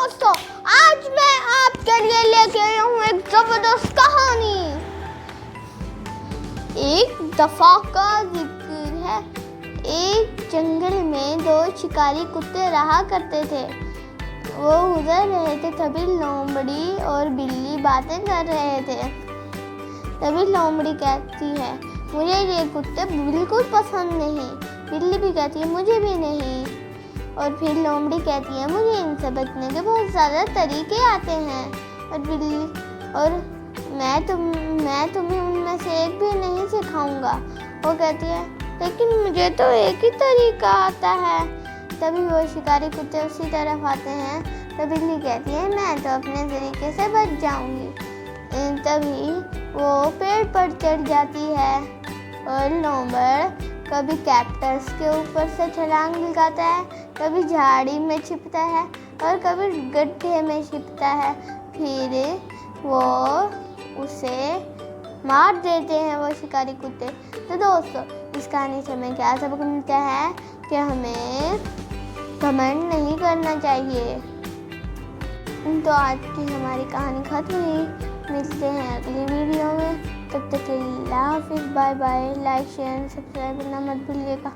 दोस्तों, आज मैं आपके लिए लेके आया हूँ एक जबरदस्त कहानी। एक दफा का जिक्र है। एक जंगल में दो शिकारी कुत्ते रहा करते थे। वो गुजर रहे थे, तभी लोमड़ी और बिल्ली बातें कर रहे थे। तभी लोमड़ी कहती है, मुझे ये कुत्ते बिल्कुल पसंद नहीं। बिल्ली भी कहती है, मुझे भी नहीं। और फिर लोमड़ी कहती है, मुझे इनसे बचने के बहुत ज़्यादा तरीके आते हैं। और बिल्ली और मैं तुम्हें उनमें से एक भी नहीं सिखाऊंगा। वो कहती है, लेकिन मुझे तो एक ही तरीका आता है। तभी वो शिकारी कुत्ते उसी तरफ आते हैं। तो बिल्ली कहती है, मैं तो अपने तरीके से बच जाऊंगी। तभी वो पेड़ पर चढ़ जाती है और लोमड़ कभी कैक्टस के ऊपर से छलांग लगाता है, कभी झाड़ी में छिपता है और कभी गड्ढे में छिपता है। फिर वो उसे मार देते हैं वो शिकारी कुत्ते। तो दोस्तों, इस कहानी से हमें क्या सबक मिलता है कि हमें घमंड नहीं करना चाहिए। तो आज की हमारी कहानी खत्म हुई। मिलते हैं अगली वीडियो में। तब तक के लिए अल्लाह हाफिज़, bye bye. Like share subscribe करना मत भूलिएगा।